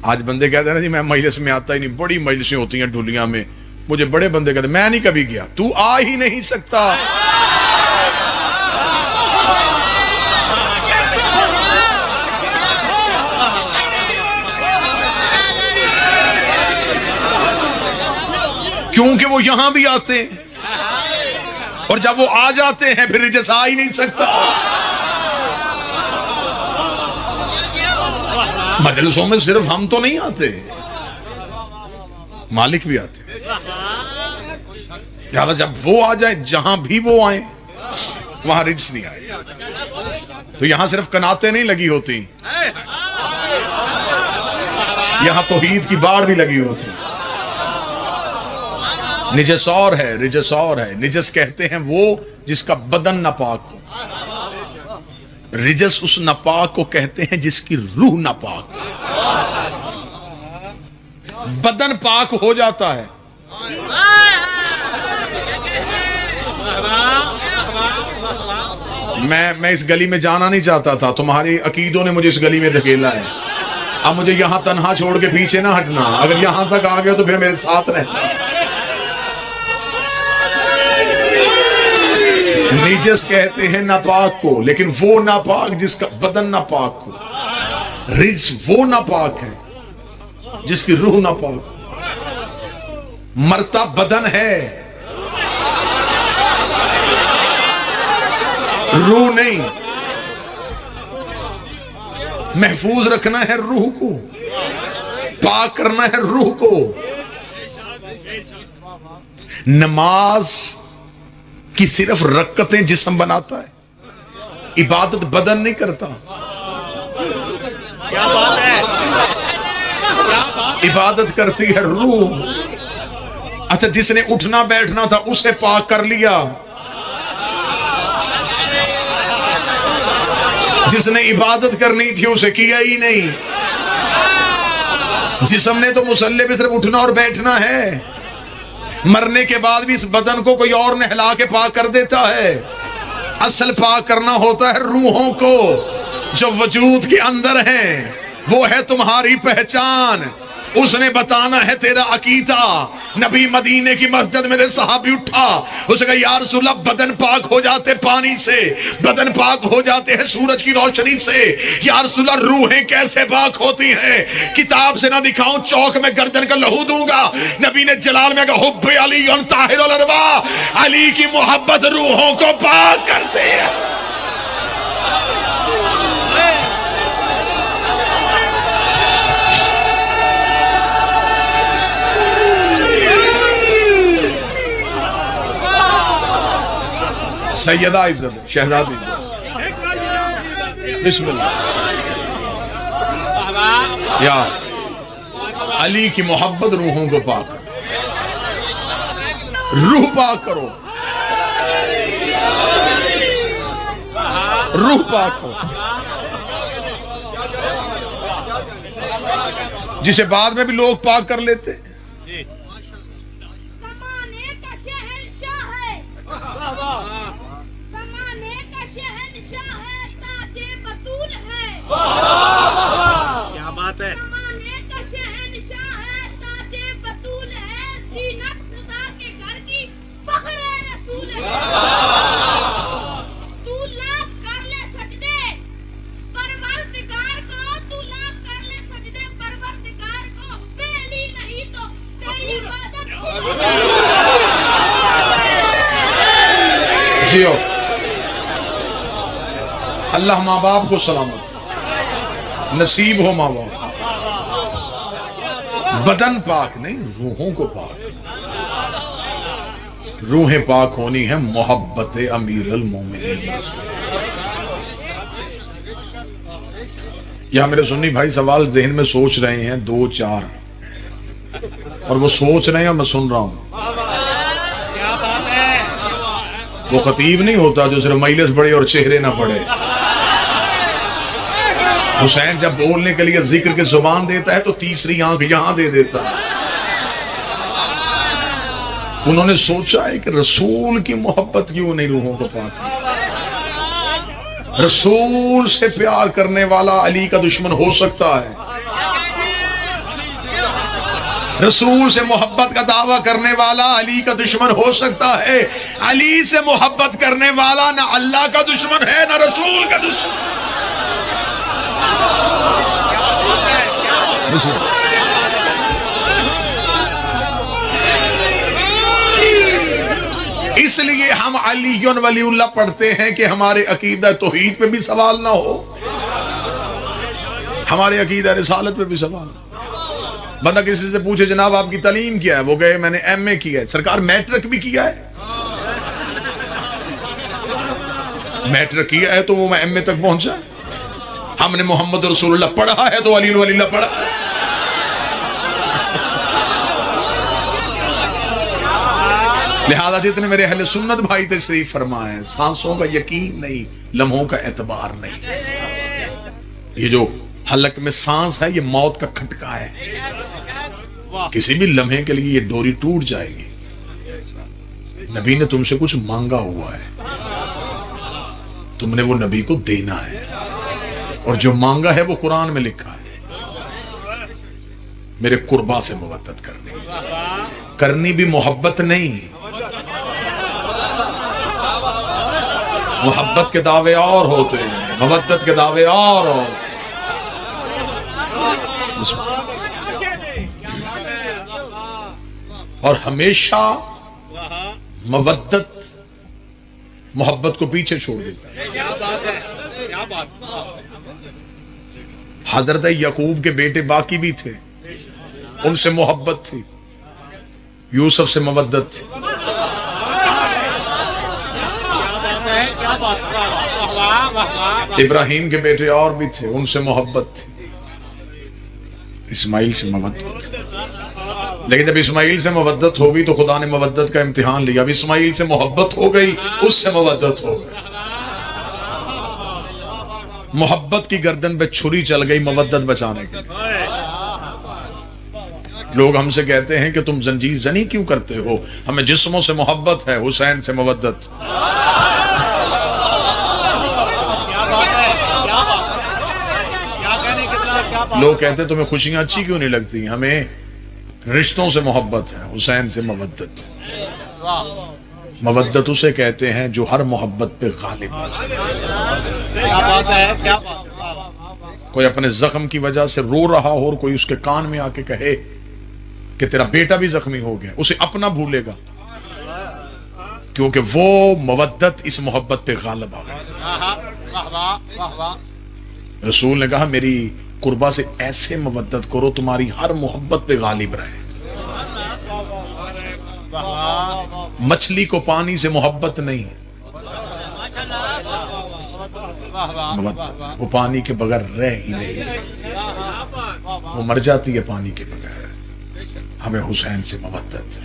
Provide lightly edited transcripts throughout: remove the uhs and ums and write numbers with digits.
آج بندے کہتے ہیں نا جی میں مجلس میں آتا ہی نہیں، بڑی مجلسیں ہوتی ہیں ڈھولیاں میں، مجھے بڑے بندے کہتے ہیں میں نہیں کبھی گیا، تو آ ہی نہیں سکتا۔ کیونکہ وہ یہاں بھی آتے ہیں، اور جب وہ آ جاتے ہیں پھر رجس آ ہی نہیں سکتا۔ مجلسوں میں صرف ہم تو نہیں آتے، مالک بھی آتے، لہذا جب وہ آ جائیں، جہاں بھی وہ آئیں وہاں رجس نہیں آئے۔ تو یہاں صرف قناتیں نہیں لگی ہوتی، یہاں توحید کی باڑ بھی لگی ہوتی۔ نجس اور ہے، رجس اور ہے۔ نجس کہتے ہیں وہ جس کا بدن ناپاک ہو، رجس اس ناپاک کو کہتے ہیں جس کی روح ناپاک ہو۔ بدن پاک ہو جاتا ہے، میں اس گلی میں جانا نہیں چاہتا تھا، تمہاری عقیدوں نے مجھے اس گلی میں دھکیلا ہے، اب مجھے یہاں تنہا چھوڑ کے پیچھے نہ ہٹنا، اگر یہاں تک آ گئے تو پھر میرے ساتھ رہنا۔ نجس کہتے ہیں ناپاک کو، لیکن وہ ناپاک جس کا بدن ناپاک ہو۔ رجس وہ ناپاک ہے جس کی روح ناپاک ہو۔ مرتا بدن ہے، روح نہیں۔ محفوظ رکھنا ہے روح کو، پاک کرنا ہے روح کو۔ نماز کی صرف رکعتیں جسم بناتا ہے، عبادت بدن نہیں کرتا۔ عبادت کرتی ہے روح۔ اچھا جس نے اٹھنا بیٹھنا تھا اسے پاک کر لیا، جس نے عبادت کرنی تھی اسے کیا ہی نہیں۔ جسم نے تو مصلی پہ صرف اٹھنا اور بیٹھنا ہے، مرنے کے بعد بھی اس بدن کو کوئی اور نہلا کے پاک کر دیتا ہے۔ اصل پاک کرنا ہوتا ہے روحوں کو جو وجود کے اندر ہیں، وہ ہے تمہاری پہچان، اس نے بتانا ہے تیرا عقیدہ۔ نبی مدینے کی مسجد میں صحابی اٹھا، اس نے کہا یا رسول اللہ بدن پاک ہو جاتے پانی سے، بدن پاک ہو جاتے ہیں سورج کی روشنی سے، یا رسول اللہ روحیں کیسے پاک ہوتی ہیں؟ کتاب سے نہ دکھاؤں چوک میں گردن کا لہو دوں گا۔ نبی نے جلال میں کہا حب علی طاہر الارواح، علی کی محبت روحوں کو پاک کرتے ہیں۔ سیدہ عزت، شہزادی عزت، بسم اللہ۔ یا علی کی محبت روحوں کو پاک کرتی، روح پاک کرو، روح پاک ہو، جسے بعد میں بھی لوگ پاک کر لیتے۔ کیا بات ہے، جیو اللہ ماں باپ کو سلامت نصیب ہو، ماں باپ بدن پاک نہیں روحوں کو پاک، روحیں پاک ہونی ہے محبت امیر المومنین۔ یہاں میرے سنی بھائی سوال ذہن میں سوچ رہے ہیں 2 4، اور وہ سوچ رہے ہیں اور میں سن رہا ہوں۔ وہ خطیب نہیں ہوتا جو صرف مجلس پڑھے اور چہرے نہ پڑھے۔ حسین جب بولنے کے لیے ذکر کے زبان دیتا ہے تو تیسری آنکھ یہاں دے دیتا ہے۔ انہوں نے سوچا ہے کہ رسول کی محبت کیوں نہیں روحوں کو پاک؟ رسول سے پیار کرنے والا علی کا دشمن ہو سکتا ہے، رسول سے محبت کا دعویٰ کرنے والا علی کا دشمن ہو سکتا ہے، علی سے محبت کرنے والا نہ اللہ کا دشمن ہے نہ رسول کا دشمن۔ اس لیے ہم علی ولی اللہ پڑھتے ہیں کہ ہمارے عقیدہ توحید پہ بھی سوال نہ ہو، ہمارے عقیدہ رسالت پہ بھی سوال نہ ہو۔ بندہ کسی سے پوچھے جناب آپ کی تعلیم کیا ہے، وہ کہے میں نے ایم اے کیا ہے، سرکار میٹرک بھی کیا ہے؟ میٹرک کیا ہے تو وہ ایم اے تک پہنچا ہے۔ ہم نے محمد رسول اللہ پڑھا ہے تو علی ولی اللہ پڑھا ہے۔ لہذا جتنے میرے اہل سنت بھائی تشریف فرمائے، سانسوں کا یقین نہیں، لمحوں کا اعتبار نہیں۔ یہ جو حلق میں سانس ہے یہ موت کا کھٹکا ہے، کسی بھی لمحے کے لیے یہ ڈوری ٹوٹ جائے گی۔ نبی نے تم سے کچھ مانگا ہوا ہے، تم نے وہ نبی کو دینا ہے، اور جو مانگا ہے وہ قرآن میں لکھا ہے، میرے قربا سے مودت کرنی بھی محبت نہیں، محبت کے دعوے اور ہوتے ہیں، مودت کے دعوے اور ہوتے ہیں۔ اور ہمیشہ مودت محبت کو پیچھے چھوڑ دیتا ہے۔ حضرت یعقوب کے بیٹے باقی بھی تھے، ان سے محبت تھی، یوسف سے مودت تھی، ابراہیم کے بیٹے اور بھی تھے، ان سے محبت تھی، اسماعیل سے مودت تھی۔ لیکن جب اسماعیل سے مودت ہو گئی تو خدا نے مودت کا امتحان لیا، اب اسماعیل سے محبت ہو گئی، اس سے مودت ہو گئی، محبت کی گردن پہ چھری چل گئی مودت بچانے کے لیے۔ لوگ ہم سے کہتے ہیں کہ تم زنجیر زنی کیوں کرتے ہو؟ ہمیں جسموں سے محبت ہے، حسین سے مودت۔ لوگ کہتے ہیں تمہیں خوشیاں اچھی کیوں نہیں لگتی؟ ہمیں رشتوں سے محبت ہے، حسین سے مودت۔ مودت اسے کہتے ہیں جو ہر محبت پہ غالب ہے۔ کوئی اپنے زخم کی وجہ سے رو رہا ہو اور کوئی اس کے کان میں آ کے کہے کہ تیرا بیٹا بھی زخمی ہو گیا، اسے اپنا بھولے گا، کیونکہ وہ مودت اس محبت پہ غالب آ گئی۔ رسول نے کہا میری قربا سے ایسے مودت کرو تمہاری ہر محبت پہ غالب رہے۔ مچھلی کو پانی سے محبت نہیں، وہ پانی کے بغیر رہ ہی نہیں سکتی، وہ مر جاتی ہے پانی کے بغیر۔ ہمیں حسین سے مودت ہے۔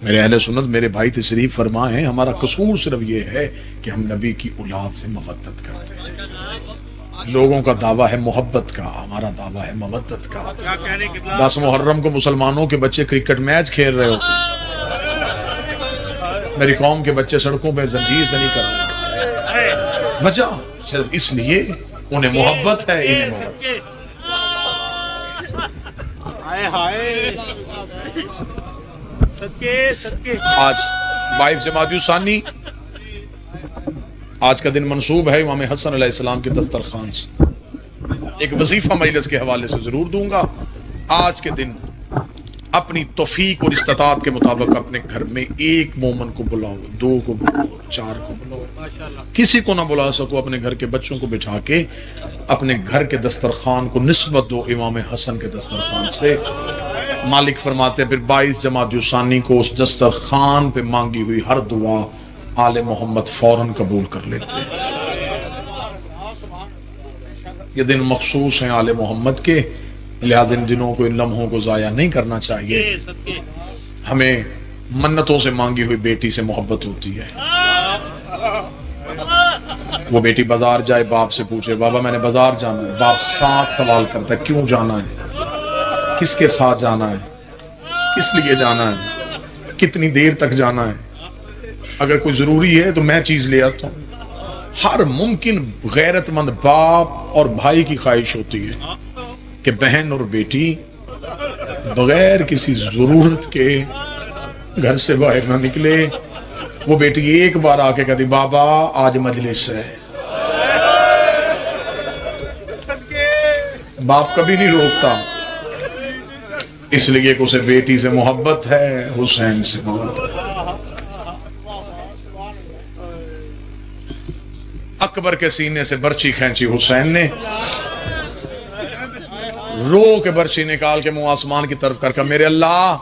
میرے اہل سنت میرے بھائی تشریف فرمائے ہیں، ہمارا قصور صرف یہ ہے کہ ہم نبی کی اولاد سے مودت کرتے ہیں۔ لوگوں کا دعویٰ ہے محبت کا، ہمارا دعویٰ ہے مودت کا۔ 10 محرم کو مسلمانوں کے بچے کرکٹ میچ کھیل رہے ہوتے ہیں، میری قوم کے بچے سڑکوں پہ زنجیر زنی کر رہے ہیں، وجہ صرف اس لیے انہیں محبت ہے، انہیں محبت ہے۔ آج 22 جمادی الثانی، آج کا دن منسوب ہے امام حسن علیہ السلام کے دسترخوان سے۔ ایک وظیفہ مجلس کے حوالے سے ضرور دوں گا۔ آج کے دن اپنی توفیق اور استطاعت کے مطابق اپنے گھر میں ایک مومن کو بلاؤ، 2 کو بلاؤ، 4 کو بلاؤ، کسی کو نہ بلا سکو اپنے گھر کے بچوں کو بٹھا کے اپنے گھر کے دسترخوان کو نسبت دو امام حسن کے دسترخوان سے۔ مالک فرماتے ہیں پھر 22 جمادی الثانی کو اس دسترخوان پہ مانگی ہوئی ہر دعا آل محمد فوراً قبول کر لیتے ہیں۔ یہ دن مخصوص ہیں آل محمد کے، لہذا ان دنوں کو، ان لمحوں کو ضائع نہیں کرنا چاہیے۔ ہمیں منتوں سے مانگی ہوئی بیٹی سے محبت ہوتی ہے۔ وہ بیٹی بازار جائے، باپ سے پوچھے بابا میں نے بازار جانا ہے، باپ 7 سوال کرتا ہے کیوں جانا ہے، کس کے ساتھ جانا ہے، کس لیے جانا ہے، کتنی دیر تک جانا ہے، اگر کوئی ضروری ہے تو میں چیز لے آتا ہوں۔ ہر ممکن غیرت مند باپ اور بھائی کی خواہش ہوتی ہے کہ بہن اور بیٹی بغیر کسی ضرورت کے گھر سے باہر نہ نکلے. وہ بیٹی ایک بار آ کے کہتی بابا آج مجلس ہے. باپ کبھی نہیں روکتا، اس لیے کہ اسے بیٹی سے محبت ہے، حسین سے محبت ہے. اکبر کے سینے سے برچی کھینچی حسین نے، رو کے برچی نکال کے منہ آسمان کی طرف کر کے میرے اللہ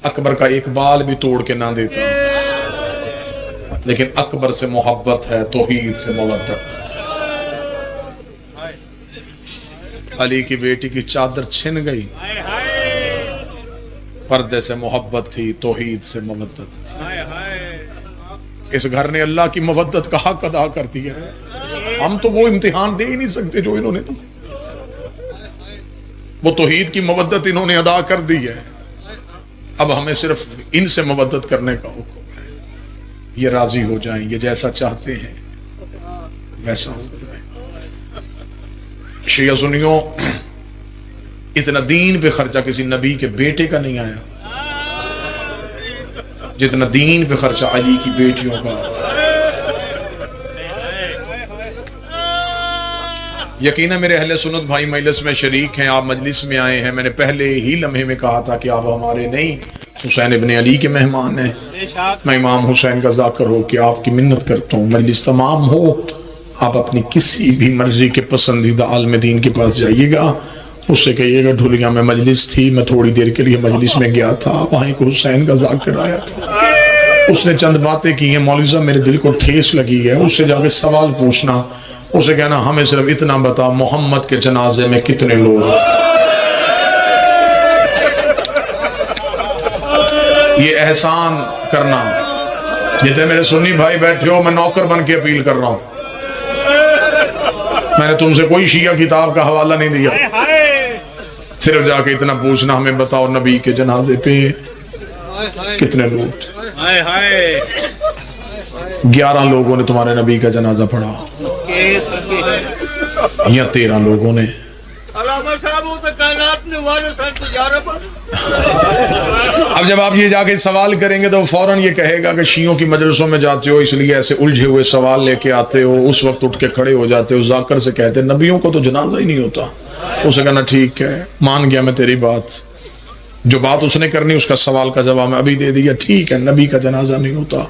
اکبر کا ایک بال بھی توڑ کے نہ دیتا، لیکن اکبر سے محبت ہے، توحید سے مودت. علی کی بیٹی کی چادر چھن گئی، پردے سے محبت تھی، توحید سے مودت تھی. اس گھر نے اللہ کی مودت کا حق ادا کر دیا ہے. ہم تو وہ امتحان دے ہی نہیں سکتے جو انہوں نے دی. وہ توحید کی مودت انہوں نے ادا کر دی ہے. اب ہمیں صرف ان سے مودت کرنے کا حکم ہے. یہ راضی ہو جائیں، یہ جیسا چاہتے ہیں ویسا ہو جائے. شیعہ سنیوں، اتنا دین پہ خرچہ کسی نبی کے بیٹے کا نہیں آیا جتنا دین پہ خرچہ علی کی بیٹیوں کا. یقینا میرے اہل سنت بھائی مجلس میں شریک ہیں، آپ مجلس میں آئے ہیں. میں نے پہلے ہی لمحے میں کہا تھا کہ آپ ہمارے نہیں حسین ابن علی کے مہمان ہیں. میں امام حسین کا ذاکر ہو کہ آپ کی منت کرتا ہوں، مجلس تمام ہو آپ اپنی کسی بھی مرضی کے پسندیدہ عالم دین کے پاس جائیے گا، اس سے کہیے گا ڈھولیا میں مجلس تھی، میں تھوڑی دیر کے لیے مجلس میں گیا تھا، وہاں ایک حسین کا ذاکر آیا تھا، اس نے چند باتیں کی ہیں مولوی صاحب میرے دل کو ٹھیس لگی ہے. اس سے جا کے سوال پوچھنا، اسے کہنا ہمیں صرف اتنا بتا محمد کے جنازے میں کتنے لوگ تھے. یہ احسان کرنا. جتنے میرے سنی بھائی بیٹھے ہو، میں نوکر بن کے اپیل کر رہا ہوں. میں نے تم سے کوئی شیعہ کتاب کا حوالہ نہیں دیا، صرف جا کے اتنا پوچھنا ہمیں بتاؤ نبی کے جنازے پہ کتنے لوگ تھے. 11 لوگوں نے تمہارے نبی کا جنازہ پڑھا یا 13 لوگوں نے. اب جب آپ یہ جا کے سوال کریں گے تو فوراً یہ کہے گا کہ شیعوں کی مجلسوں میں جاتے ہو اس لیے ایسے الجھے ہوئے سوال لے کے آتے ہو. اس وقت اٹھ کے کھڑے ہو جاتے ہو، ذاکر سے کہتے نبیوں کو تو جنازہ ہی نہیں ہوتا. اسے کہنا ٹھیک ہے، مان گیا میں تیری بات، جو بات اس نے کرنی اس کا سوال کا جواب میں ابھی دے دیا. ٹھیک ہے، نبی کا جنازہ نہیں ہوتا.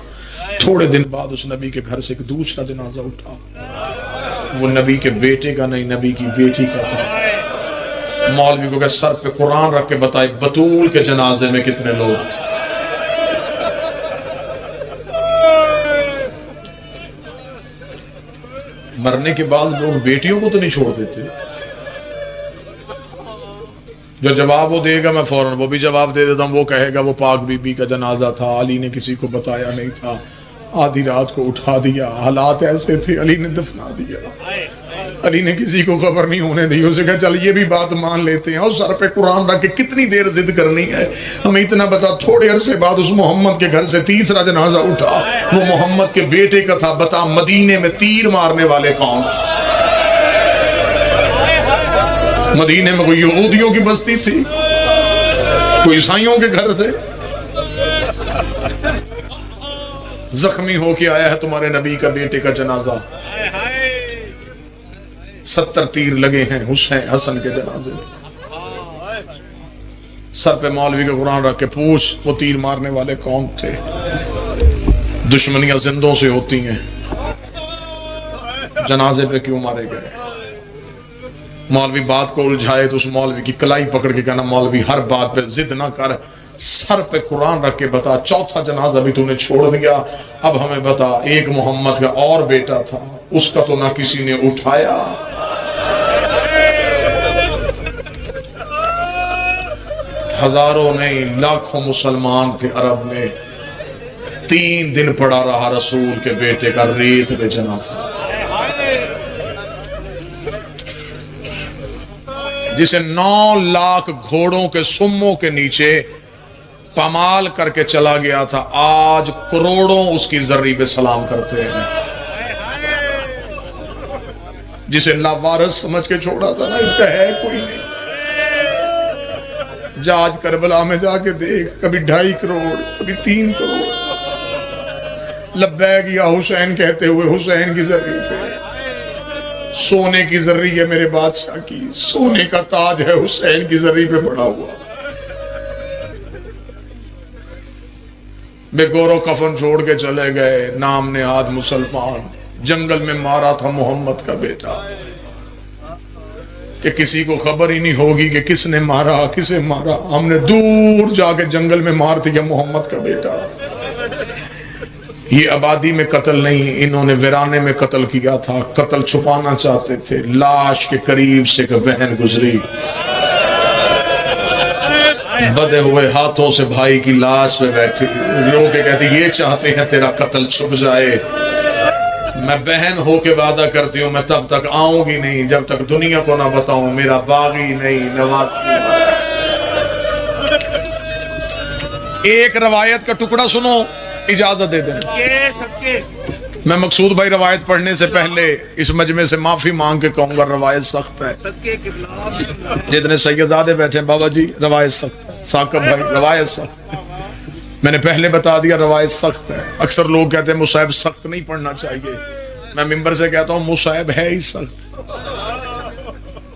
تھوڑے دن بعد اس نبی کے گھر سے ایک دوسرا جنازہ اٹھا، وہ نبی کے بیٹے کا نہیں، نبی کی بیٹی کا تھا. مولوی کو کہ سر پہ قرآن رکھ کے بتائے بطول کے جنازے میں کتنے لوگ تھے. مرنے کے بعد لوگ بیٹیوں کو تو نہیں چھوڑ دیتے. جو جواب وہ دے گا میں فوراً وہ بھی جواب دے دیتا ہوں. وہ کہے گا وہ پاک بی بی کا جنازہ تھا، علی نے کسی کو بتایا نہیں تھا، آدھی رات کو اٹھا دیا، حالات ایسے تھے، علی نے دفنا دیا، علی نے کسی کو خبر نہیں ہونے دی. اسے کہا چل یہ بھی بات مان لیتے ہیں. اور سر پہ قرآن رکھ کے کتنی دیر ضد کرنی ہے. ہمیں اتنا بتا تھوڑے عرصے بعد اس محمد کے گھر سے تیسرا جنازہ اٹھا، وہ محمد کے بیٹے کا تھا. بتا مدینے میں تیر مارنے والے کون تھے؟ مدینے میں کوئی یہودیوں کی بستی تھی، کوئی عیسائیوں کے گھر سے؟ زخمی ہو کے آیا ہے تمہارے نبی کا بیٹے کا جنازہ. 70 تیر لگے ہیں حسن کے جنازے میں. سر پہ مولوی کا قرآن رکھ کے پوچھ وہ تیر مارنے والے کون تھے؟ دشمنیاں زندوں سے ہوتی ہیں، جنازے پہ کیوں مارے گئے؟ مولوی بات کو الجھائے تو اس مولوی کی کلائی پکڑ کے کہنا مولوی ہر بات پہ ضد نہ کر، سر پہ قرآن رکھ کے بتا چوتھا جنازہ بھی تو نے چھوڑ دیا. اب ہمیں بتا ایک محمد کا اور بیٹا تھا، اس کا تو نہ کسی نے اٹھایا. ہزاروں نہیں لاکھوں مسلمان تھے عرب میں. 3 دن پڑا رہا رسول کے بیٹے کا ریت پہ جنازہ. جسے 9 لاکھ گھوڑوں کے سموں کے نیچے پامال کر کے چلا گیا تھا، آج کروڑوں اس کی ذری پہ سلام کرتے ہیں. جسے لاوارث سمجھ کے چھوڑا تھا نا، اس کا ہے کوئی نہیں۔ جا آج کربلا میں جا کے دیکھ، کبھی 2.5 کروڑ، کبھی 3 کروڑ لبیک یا حسین کہتے ہوئے حسین کی زرعی پہ، سونے کی زرعی ہے میرے بادشاہ کی، سونے کا تاج ہے حسین کی زرعی پہ پڑا ہوا۔ بے گورو کفن چھوڑ کے چلے گئے، نام نہاد مسلمان، جنگل میں مارا تھا محمد کا بیٹا، کہ کسی کو خبر ہی نہیں ہوگی کہ کس نے مارا، کسے مارا، ہم نے دور جا کے جنگل میں مار دیا محمد کا بیٹا۔ یہ آبادی میں قتل نہیں، انہوں نے ویرانے میں قتل کیا تھا، قتل چھپانا چاہتے تھے۔ لاش کے قریب سے ایک بہن گزری، بدے ہوئے ہاتھوں سے بھائی کی لاش پہ بیٹھی رو کے کہتی یہ چاہتے ہیں تیرا قتل چھپ جائے، میں بہن ہو کے وعدہ کرتی ہوں میں تب تک آؤں گی نہیں جب تک دنیا کو نہ بتاؤں میرا باغی نہیں نواسی۔ ایک روایت کا ٹکڑا سنو، اجازت دے دیں۔ میں مقصود بھائی روایت پڑھنے سے پہلے اس مجمع سے معافی مانگ کے کہوں گا روایت سخت ہے۔ جتنے سیدزادے بیٹھے ہیں بابا جی روایت سخت ہے، ثاقب بھائی روایت سخت ہے، میں نے پہلے بتا دیا روایت سخت ہے۔ اکثر لوگ کہتے ہیں مصائب سخت نہیں پڑھنا چاہیے، میں ممبر سے کہتا ہوں مصائب ہے ہی سخت،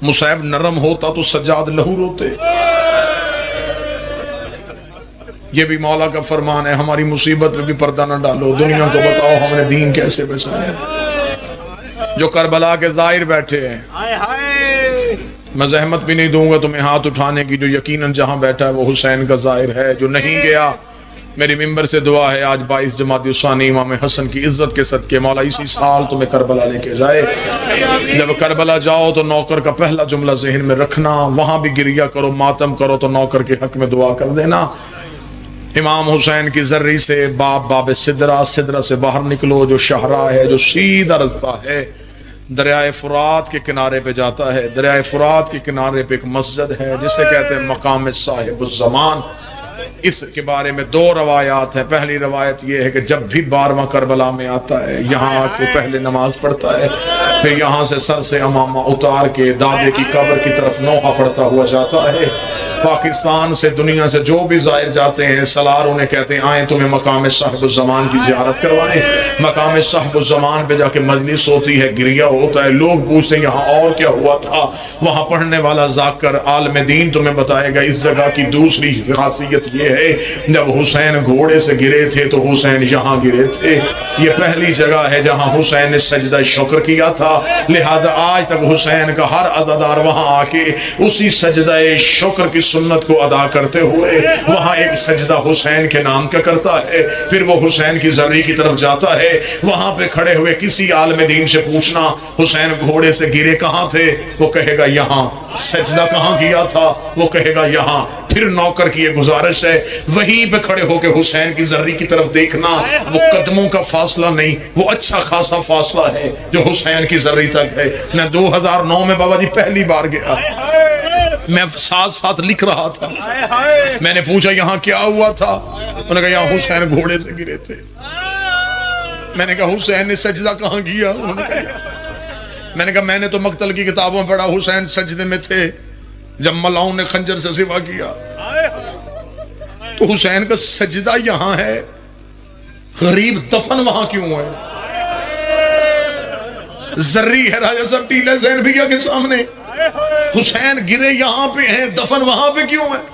مصائب نرم ہوتا تو سجاد لہو روتے۔ یہ بھی مولا کا فرمان ہے، ہماری مصیبت میں بھی پردہ نہ ڈالو، دنیا کو بتاؤ ہم نے دین کیسے بچایا۔ جو کربلا کے زائر بیٹھے ہیں میں زحمت بھی نہیں دوں گا تمہیں ہاتھ اٹھانے کی، جو یقیناً جہاں بیٹھا ہے وہ حسین کا زائر ہے، جو نہیں گیا میری ممبر سے دعا ہے آج 22 جمادی الثانی امام حسن کی عزت کے صدقے مولا اسی سال تمہیں کربلا لے کے جائے۔ جب کربلا جاؤ تو نوکر کا پہلا جملہ ذہن میں رکھنا، وہاں بھی گریہ کرو ماتم کرو تو نوکر کے حق میں دعا کر دینا۔ امام حسین کی زرعی سے باب سدرہ، سدرہ سے باہر نکلو، جو شاہراہ ہے جو سیدھا رستہ ہے دریائے فرات کے کنارے پہ جاتا ہے، دریائے فرات کے کنارے پہ ایک مسجد ہے جسے کہتے ہیں مقام صاحب الزمان۔ اس کے بارے میں 2 روایات ہیں۔ پہلی روایت یہ ہے کہ جب بھی 12واں کربلا میں آتا ہے یہاں آ کے پہلے نماز پڑھتا ہے، پھر یہاں سے سر سے امامہ اتار کے دادے کی قبر کی طرف نوحہ پڑھتا ہوا جاتا ہے۔ پاکستان سے دنیا سے جو بھی زائر جاتے ہیں سالار انہیں کہتے ہیں آئیں تمہیں مقام صاحب الزمان کی زیارت کروائیں۔ مقام صاحب الزمان پہ جا کے مجلس ہوتی ہے، گریہ ہوتا ہے، لوگ پوچھتے ہیں یہاں اور کیا ہوا تھا، وہاں پڑھنے والا ذاکر عالم دین تمہیں بتائے گا۔ اس جگہ کی دوسری خاصیت یہ ہے جب حسین گھوڑے سے گرے تھے تو حسین یہاں گرے تھے، یہ پہلی جگہ ہے جہاں حسین نے سجدہ شکر کیا تھا، لہذا آج تک حسین کا ہر عزادار وہاں آ کے اسی سجدہ شکر کی سنت کو ادا کرتے ہوئے وہاں ایک سجدہ حسین کے نام کا کرتا ہے، پھر وہ حسین کی زرعی کی طرف جاتا ہے، وہاں پہ کھڑے ہوئے کسی عالم دین سے پوچھنا حسین گھوڑے سے گرے کہاں تھے، وہ کہے گا یہاں، سجدہ کہاں کیا تھا، وہ کہے گا یہاں۔ پھر نوکر کی یہ گزارش ہے وہیں پہ کھڑے ہو کے حسین کی زرعی کی طرف دیکھنا، وہ قدموں کا فاصلہ نہیں، وہ اچھا خاصا فاصلہ ہے جو حسین کی زرعی تک ہے۔ میں 2009 میں بابا جی پہلی بار گیا، میں ساتھ ساتھ لکھ رہا تھا، میں نے پوچھا یہاں کیا ہوا تھا، انہوں نے کہا یہاں حسین گھوڑے سے گرے تھے۔ میں نے کہا حسین نے سجدہ کہاں کیا، انہوں نے کہا میں نے کہا میں نے تو مقتل کی کتابوں میں پڑھا حسین سجدے میں تھے جب ملاؤں نے خنجر سے سوا کیا، تو حسین کا سجدہ یہاں ہے، غریب دفن وہاں کیوں ہے؟ زرعی ہے راجہ صاحب ٹیلہ زین بھیا کے سامنے، حسین گرے یہاں پہ ہیں، دفن وہاں پہ کیوں ہے؟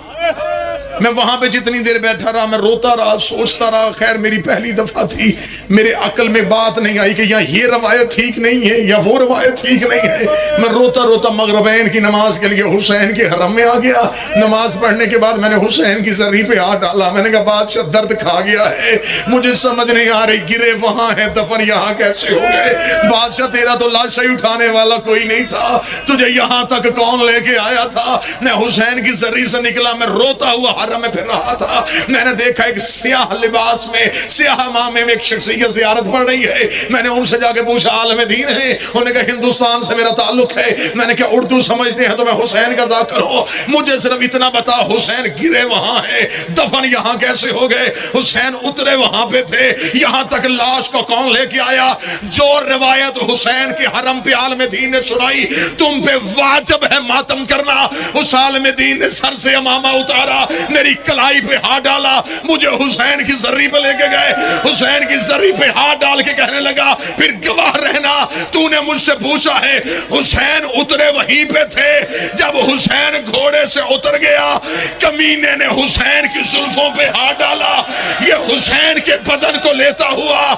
میں وہاں پہ جتنی دیر بیٹھا رہا میں روتا رہا سوچتا رہا، خیر میری پہلی دفعہ تھی، میرے عقل میں بات نہیں آئی کہ یہ روایت ٹھیک نہیں ہے یا وہ روایت ٹھیک نہیں ہے۔ میں روتا روتا مغربین کی نماز کے لیے حسین کے حرم میں آ گیا، نماز پڑھنے کے بعد میں نے حسین کی زرعی پہ ہاتھ ڈالا، میں نے کہا بادشاہ درد کھا گیا ہے، مجھے سمجھ نہیں آ رہی گرے وہاں ہیں دفن یہاں کیسے ہو گئے؟ بادشاہ تیرا تو لاشیں اٹھانے والا کوئی نہیں تھا، تجھے یہاں تک کون لے کے آیا تھا؟ میں حسین کی زرعی سے نکلا، میں روتا ہوا حرم میں پھر رہا تھا، میں نے دیکھا ایک سیاہ لباس میں سیاہ امامے میں ایک شخصیت زیارت پڑ رہی ہے. میں نے ان سے جا کے پوچھا عالم دین ہے؟ انہوں نے کہا ہندوستان سے میرا تعلق ہے. میں نے کہا اردو سمجھتے ہیں تو میں حسین کا ذاکر ہوں، مجھے صرف اتنا بتا حسین گرے وہاں ہے، دفن یہاں کیسے ہو گئے؟ حسین اترے وہاں پہ تھے، یہاں تک لاش کو کون لے کے آیا؟ جو روایت حسین کے حرم پہ عالم دین نے سنائی تم پہ واجب ہے ماتم کرنا. اس عالم دین نے سر سے امامہ اتارا، میری کلائی پہ ہاتھ ڈالا، مجھے حسین کی زری پہ لے کے گئے، حسین کی زری پہ ہاتھ ڈال کے کہنے لگا پھر گواہ رہنا تو نے مجھ سے پوچھا ہے. حسین اترے وہیں پہ تھے. جب حسین گھوڑے سے اتر گیا کمینے نے حسین کی زلفوں پہ ہاتھ ڈالا، یہ حسین کے بدن کو لیتا ہوا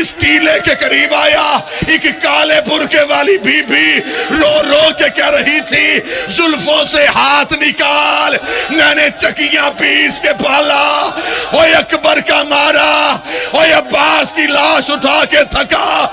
اس ٹیلے کے قریب آیا. ایک کالے برقعے والی بی بی رو رو کے کہہ رہی تھی زلفوں سے ہاتھ نکال، میں نے چکیاں پیس کے پالا. اوے اکبر کا مارا، اوے عباس کی لاش اٹھا کے تھکا.